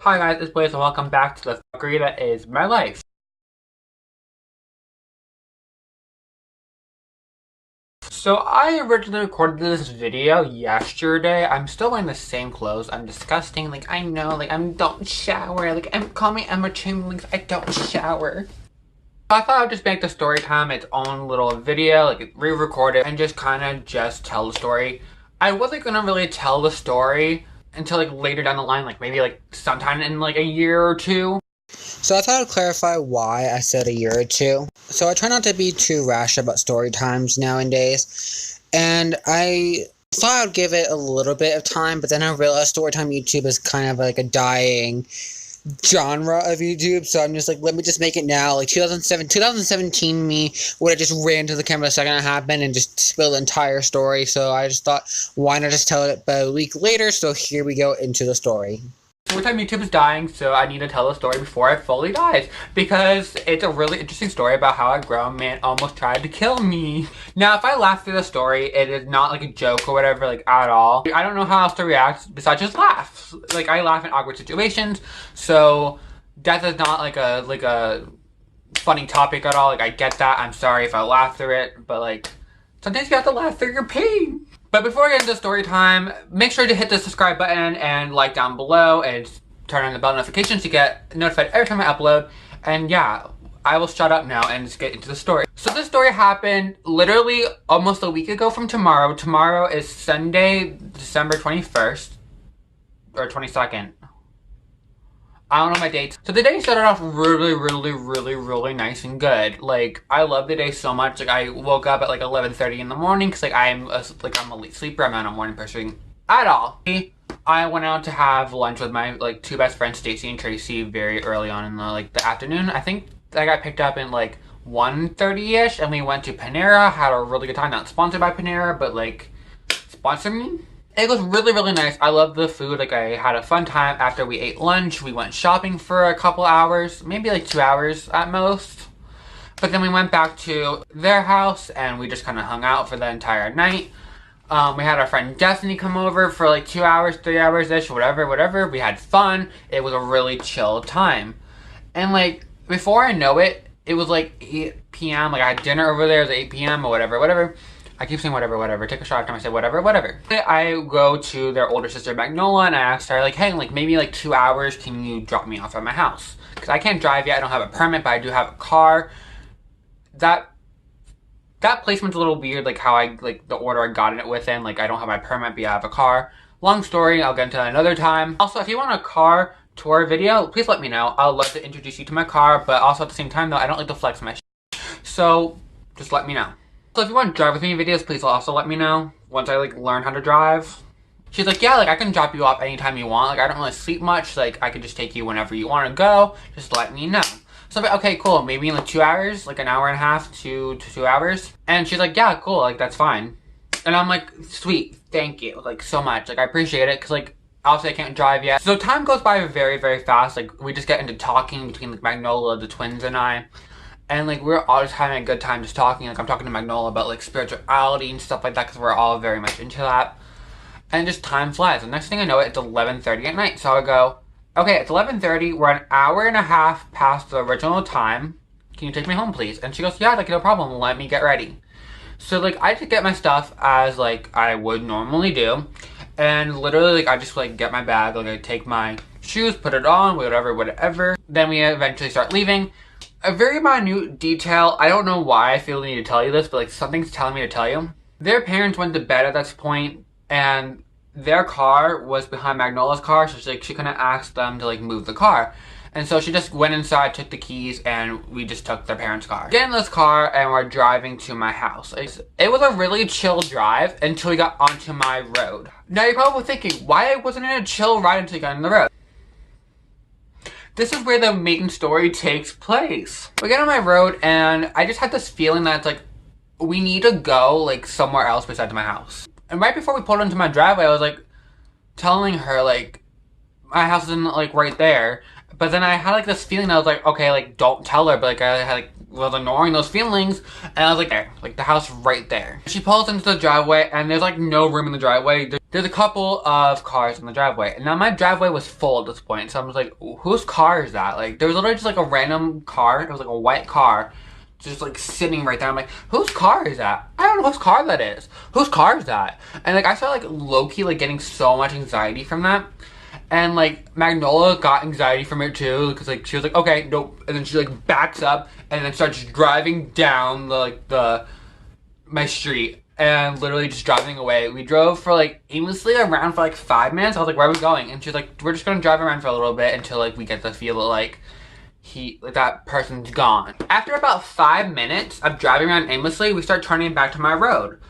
Hi guys, it's Blaze and welcome back to the fuckery that is my life. So I originally recorded this video yesterday. I'm still wearing the same clothes. I'm disgusting. Like I know, like I don't shower. Like call me Emma Chamberlain. I don't shower. I thought I'd just make the story time its own little video, like re-record it and just kind of just tell the story. I wasn't gonna really tell the story until like later down the line, like maybe like sometime in like a year or two. So I thought I'd clarify why I said a year or two. So I try not to be too rash about story times nowadays. And I thought I'd give it a little bit of time, but then I realized storytime YouTube is kind of like a dying genre of YouTube, so I'm just like, let me just make it now. Like 2017 me would have just ran to the camera the second it happened and just spilled the entire story, so I just thought, why not just tell it about a week later? So here we go into the story. Storytime YouTube is dying, so I need to tell the story before it fully dies, because it's a really interesting story about how a grown man almost tried to kill me. Now, if I laugh through the story, it is not like a joke or whatever, like at all. I don't know how else to react besides just laugh. Like I laugh in awkward situations, so death is not like a funny topic at all. Like I get that. I'm sorry if I laugh through it, but like sometimes you have to laugh through your pain. But before I get into story time, make sure to hit the subscribe button and like down below and turn on the bell notifications to get notified every time I upload. And yeah, I will shut up now and just get into the story. So this story happened literally almost a week ago from tomorrow. Tomorrow is Sunday, December 21st or 22nd. I don't know my dates. So the day started off really nice and good. Like, I love the day so much. Like, I woke up at like 11:30 in the morning because like I'm a late sleeper. I'm not a morning person at all. I went out to have lunch with my like two best friends, Stacy and Tracy, very early on in the afternoon. I think I got picked up in like 1:30ish, and we went to Panera. Had a really good time. Not sponsored by Panera, but like sponsor me. It was really nice. I love the food. Like I had a fun time after we ate lunch. We went shopping for a couple hours, maybe like 2 hours at most. But then we went back to their house and we just kind of hung out for the entire night. We had our friend Destiny come over for like 2 hours, 3 hours-ish, whatever. We had fun. It was a really chill time. And like, before I know it, it was like 8 p.m. Like I had dinner over there. It was 8 p.m. or whatever. I keep saying whatever. Take a shot every time I say whatever. I go to their older sister, Magnolia, and I asked her, like, hey, like, maybe like 2 hours, can you drop me off at my house? Because I can't drive yet. I don't have a permit, but I do have a car. That placement's a little weird, like how the order I got it within. Like, I don't have my permit, but I have a car. Long story, I'll get into that another time. Also, if you want a car tour video, please let me know. I'll love to introduce you to my car, but also at the same time, though, I don't like to flex my so just let me know. So if you want to drive with me in videos, please also let me know once I like learn how to drive. She's like, yeah, like I can drop you off anytime you want. Like I don't really sleep much. Like I can just take you whenever you want to go. Just let me know. So I'm like, okay, cool. Maybe in like 2 hours, like an hour and a half to 2 hours. And she's like, yeah, cool. Like that's fine. And I'm like, sweet, thank you, like so much. Like I appreciate it because like obviously I can't drive yet. So time goes by very fast. Like we just get into talking between like Magnolia, the twins, and I. And like we're all just having a good time just talking. Like I'm talking to Magnolia about like spirituality and stuff like that because we're all very much into that. And just time flies. The next thing I know, it's 11:30 at night. So I go, okay, it's 11:30. We're an hour and a half past the original time. Can you take me home, please? And she goes, yeah, like no problem. Let me get ready. So like I just get my stuff as like I would normally do. And literally like I just like get my bag. Like I take my shoes, put it on, whatever. Then we eventually start leaving. A very minute detail, I don't know why I feel the need to tell you this, but like something's telling me to tell you. Their parents went to bed at this point, and their car was behind Magnolia's car, so she couldn't ask them to like move the car. And so she just went inside, took the keys, and we just took their parents' car. Get in this car, and we're driving to my house. It was a really chill drive until we got onto my road. Now you're probably thinking, why wasn't it a chill ride until you got on the road? This is where the main story takes place. We get on my road and I just had this feeling that it's like, we need to go like somewhere else besides my house. And right before we pulled into my driveway, I was like telling her like, my house isn't like right there. But then I had like this feeling that I was like, okay, like don't tell her. But like I had like was ignoring those feelings, and I was like, there, like the house right there. She pulls into the driveway, and there's like no room in the driveway. There's a couple of cars in the driveway, and now my driveway was full at this point, so I was like, whose car is that? Like, there was literally just like a random car. It was like a white car, just like sitting right there. I'm like, whose car is that? I don't know whose car that is. Whose car is that? And like, I started like low-key like getting so much anxiety from that. And like Magnolia got anxiety from it too, because like she was like, okay, nope, and then she like backs up and then starts driving down my street and literally just driving away. We drove for like aimlessly around for like 5 minutes. I was like, where are we going? And she's like, we're just gonna drive around for a little bit until like we get the feel like that person's gone. After about 5 minutes of driving around aimlessly, we start turning back to my road.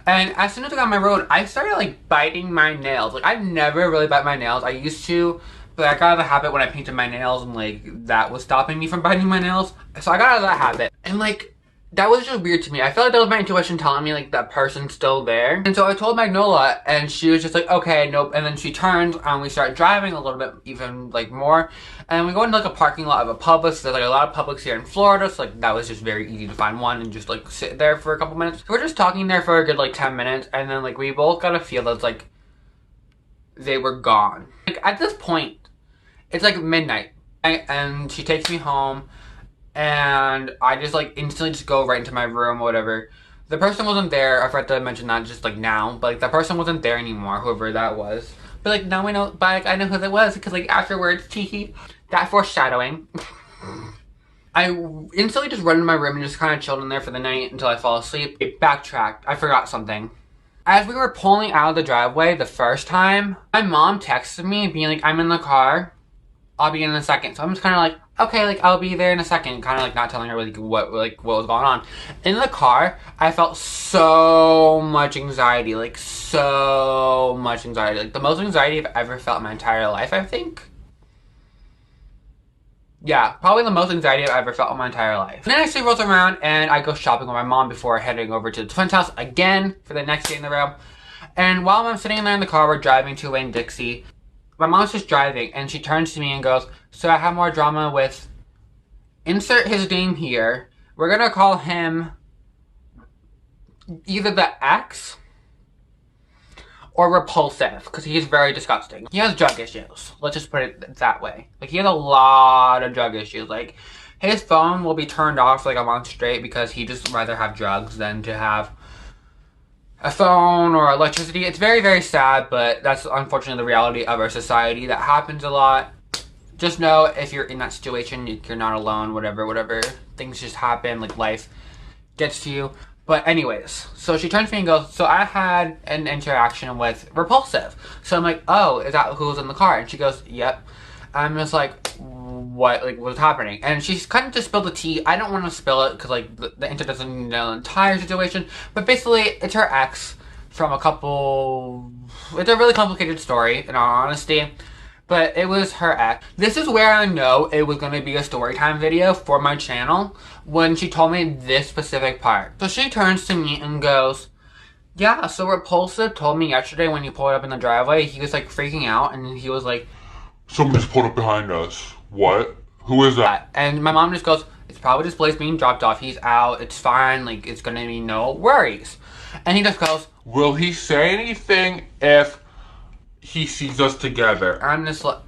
And as soon as I got on my road, I started like biting my nails. Like, I've never really bite my nails. I used to, but I got out of the habit when I painted my nails, and like that was stopping me from biting my nails. So I got out of that habit. And like, that was just weird to me. I felt like that was my intuition telling me like that person's still there. And so I told Magnolia, and she was just like, okay, nope. And then she turns and we start driving a little bit even like more. And we go into like a parking lot of a Publix. There's like a lot of Publix here in Florida, so like that was just very easy to find one and just like sit there for a couple minutes. So we're just talking there for a good like 10 minutes, and then like we both got a feel that's like they were gone. Like at this point, it's like midnight, and she takes me home. And I just like instantly just go right into my room or whatever. The person wasn't there. I forgot to mention that just like now, but like the person wasn't there anymore, whoever that was. But like now we know, but like, I know who that was because like afterwards, teehee, that foreshadowing. I instantly just run into my room and just kind of chilled in there for the night until I fall asleep. It backtracked. I forgot something. As we were pulling out of the driveway the first time, my mom texted me being like, I'm in the car. I'll be in a second. So I'm just kind of like, okay, like I'll be there in a second. Kind of like not telling her like what was going on. In the car, I felt so much anxiety. Like so much anxiety. Like the most anxiety I've ever felt in my entire life, I think. Yeah, probably the most anxiety I've ever felt in my entire life. And then I actually rolls around and I go shopping with my mom before heading over to the friend's house again for the next day in the row. And while I'm sitting there in the car, we're driving to Winn-Dixie. My mom's just driving, and she turns to me and goes, so I have more drama with, insert his name here. We're gonna call him either the X or repulsive, because he's very disgusting. He has drug issues. Let's just put it that way. Like, he has a lot of drug issues. Like, his phone will be turned off for like a month straight because he just rather have drugs than to have a phone or electricity. It's very, very sad, but that's unfortunately the reality of our society. That happens a lot. Just know if you're in that situation, you're not alone, whatever. Things just happen, like life gets to you. But anyways, so she turns to me and goes, so I had an interaction with repulsive. So I'm like, oh, is that who was in the car? And she goes, yep. I'm just like, what's happening? And she's kind of just spilled the tea. I don't want to spill it because like the internet doesn't know the entire situation. But basically, it's her ex from a couple. It's a really complicated story, in all honesty. But it was her ex. This is where I know it was going to be a story time video for my channel when she told me this specific part. So she turns to me and goes, yeah, so Repulsive told me yesterday when you pulled up in the driveway, he was like freaking out and he was like, somebody's pulled up behind us. What? Who is that? And my mom just goes, it's probably just Blaze being dropped off. He's out. It's fine. Like, it's going to be no worries. And he just goes, will he say anything if he sees us together? I'm just like,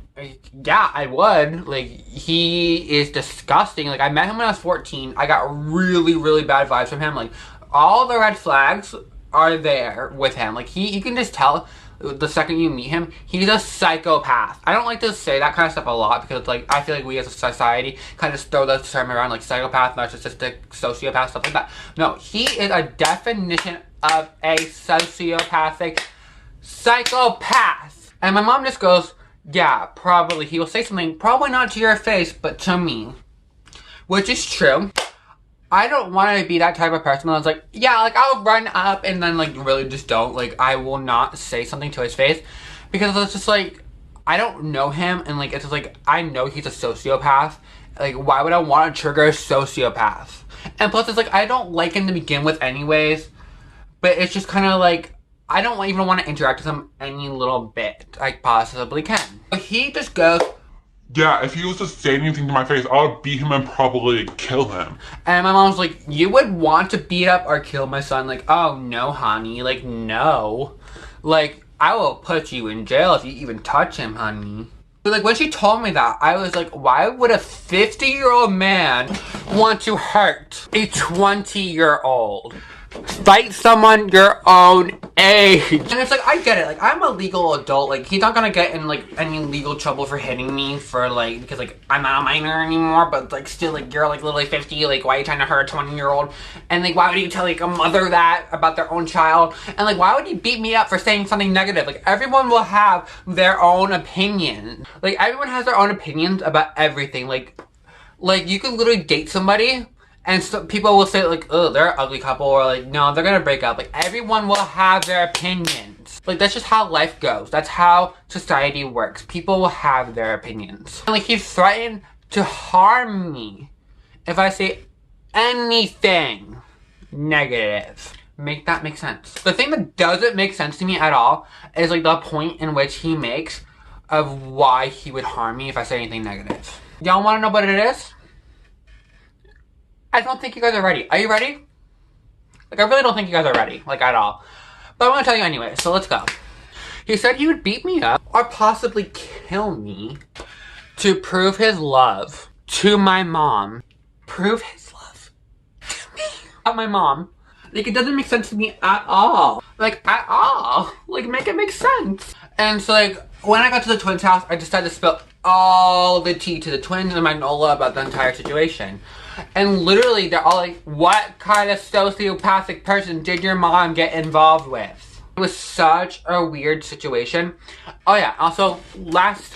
yeah, I would. Like, he is disgusting. Like, I met him when I was 14. I got really, really bad vibes from him. Like, all the red flags are there with him. Like, you can just tell the second you meet him, he's a psychopath. I don't like to say that kind of stuff a lot because, like, I feel like we as a society kind of throw that term around, like psychopath, narcissistic, sociopath, stuff like that. No, he is a definition of a sociopathic psychopath. And my mom just goes, yeah, probably. He will say something, probably not to your face, but to me. Which is true. I don't want to be that type of person that's like, yeah, like, I'll run up and then, like, really just don't. Like, I will not say something to his face because it's just, like, I don't know him and, like, it's just, like, I know he's a sociopath. Like, why would I want to trigger a sociopath? And plus, it's, like, I don't like him to begin with anyways, but it's just kind of, like, I don't even want to interact with him any little bit I possibly can. But he just goes, Yeah, if he was to say anything to my face, I would beat him and probably kill him. And my mom's like, you would want to beat up or kill my son? Like, oh no, honey. Like, no. Like, I will put you in jail if you even touch him, honey. But like, when she told me that, I was like, why would a 50-year-old man want to hurt a 20-year-old? Fight someone your own age. And it's like, I get it. Like, I'm a legal adult. Like, he's not gonna get in, like, any legal trouble for hitting me for, like, because, like, I'm not a minor anymore, but, like, still, like, you're, like, literally 50. Like, why are you trying to hurt a 20-year-old? And, like, why would you tell, like, a mother that about their own child? And, like, why would you beat me up for saying something negative? Like, everyone will have their own opinion. Like, everyone has their own opinions about everything. Like, you could literally date somebody, and so people will say, like, oh, they're an ugly couple, or, like, no, they're gonna break up. Like, everyone will have their opinions. Like, that's just how life goes. That's how society works. People will have their opinions. And, like, he threatened to harm me if I say anything negative. Make that make sense. The thing that doesn't make sense to me at all is, like, the point in which he makes of why he would harm me if I say anything negative. Y'all wanna know what it is? I don't think you guys are ready. Are you ready? Like, I really don't think you guys are ready, like, at all. But I'm gonna tell you anyway, so let's go. He said he would beat me up or possibly kill me to prove his love to my mom. Prove his love to me. Not my mom. Like, it doesn't make sense to me at all. Like, at all. Like, make it make sense. And so, like, when I got to the twins' house, I decided to spill all the tea to the twins and Magnola about the entire situation. And literally, they're all like, what kind of sociopathic person did your mom get involved with? It was such a weird situation. Oh yeah, also, last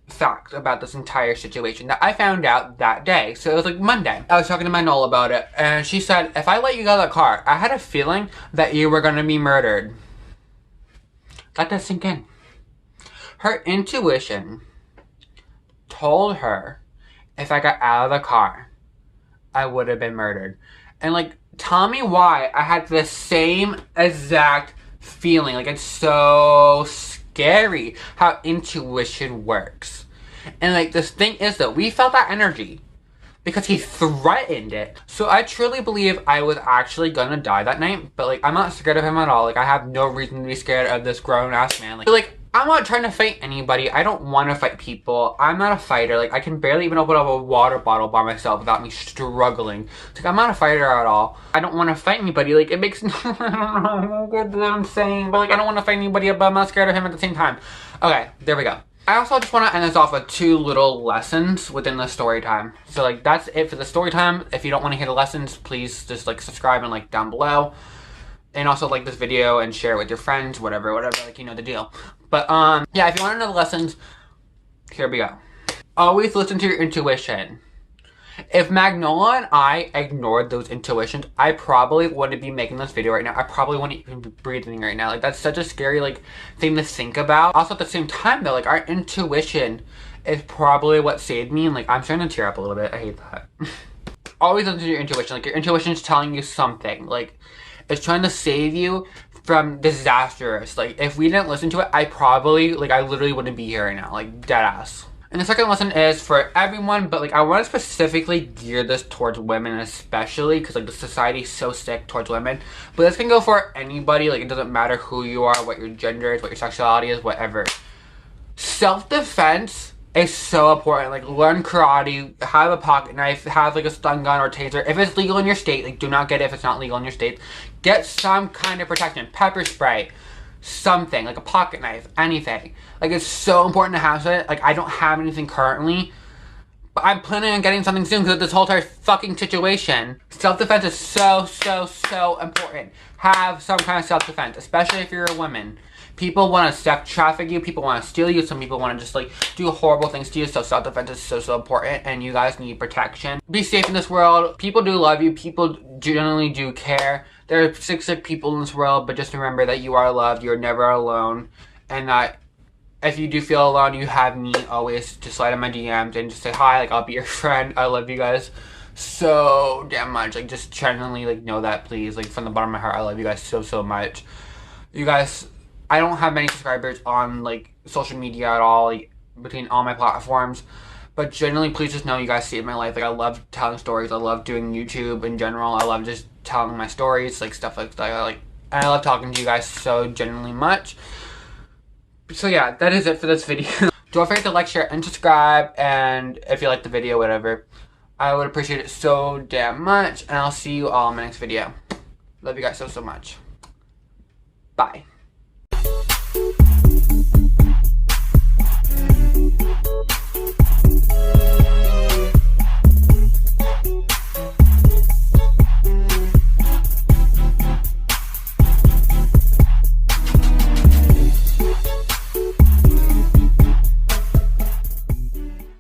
fact about this entire situation that I found out that day. So it was like Monday. I was talking to Magnola about it, and she said, if I let you go to the car, I had a feeling that you were going to be murdered. Let that sink in. Her intuition told her if I got out of the car, I would have been murdered. And, like, tell me why I had the same exact feeling. Like, it's so scary how intuition works. And, like, this thing is, though, we felt that energy because he threatened it. So I truly believe I was actually gonna die that night. But, like, I'm not scared of him at all. Like, I have no reason to be scared of this grown-ass man. Like, I'm not trying to fight anybody. I don't want to fight people. I'm not a fighter. Like, I can barely even open up a water bottle by myself without me struggling. It's like, I'm not a fighter at all. I don't want to fight anybody. Like, it makes no... I don't know what I'm saying. But, like, I don't want to fight anybody, but I'm not scared of him at the same time. Okay, there we go. I also just want to end this off with 2 little lessons within the story time. So, like, that's it for the story time. If you don't want to hear the lessons, please just, like, subscribe and like down below. And also like this video and share it with your friends, whatever, like, you know the deal. But, yeah, if you want to know the lessons, here we go. Always listen to your intuition. If Magnola and I ignored those intuitions, I probably wouldn't be making this video right now. I probably wouldn't even be breathing right now. Like, that's such a scary, like, thing to think about. Also, at the same time, though, like, our intuition is probably what saved me. And, like, I'm starting to tear up a little bit. I hate that. Always listen to your intuition. Like, your intuition is telling you something. Like, it's trying to save you from disasters. Like, if we didn't listen to it, I literally wouldn't be here right now. Like, dead ass. And the second lesson is for everyone, but, like, I want to specifically gear this towards women especially, because, like, the society is so sick towards women. But this can go for anybody. Like, it doesn't matter who you are, what your gender is, what your sexuality is, whatever. Self-defense is so important. Like, learn karate, have a pocket knife, have, like, a stun gun or taser. If it's legal in your state, like, do not get it if it's not legal in your state. Get some kind of protection. Pepper spray. Something. Like a pocket knife. Anything. Like, it's so important to have it. Like, I don't have anything currently. But I'm planning on getting something soon because of this whole entire fucking situation. Self-defense is so, so, so important. Have some kind of self-defense. Especially if you're a woman. People want to sex traffic you. People want to steal you. Some people want to just, like, do horrible things to you. So self-defense is so, so important. And you guys need protection. Be safe in this world. People do love you. People generally do care. There are sick people in this world. But just remember that you are loved. You're never alone. And that if you do feel alone, you have me always. Just slide in my DMs and just say hi. Like, I'll be your friend. I love you guys so damn much. Like, just genuinely, like, know that, please. Like, from the bottom of my heart, I love you guys so, so much. You guys... I don't have many subscribers on, like, social media at all. Like, between all my platforms. But generally, please just know you guys see it in my life. Like, I love telling stories. I love doing YouTube in general. I love just telling my stories, like stuff like that. And I love talking to you guys so genuinely much. So yeah, that is it for this video. Don't forget to like, share, and subscribe. And if you like the video, whatever, I would appreciate it so damn much. And I'll see you all in my next video. Love you guys so much. Bye.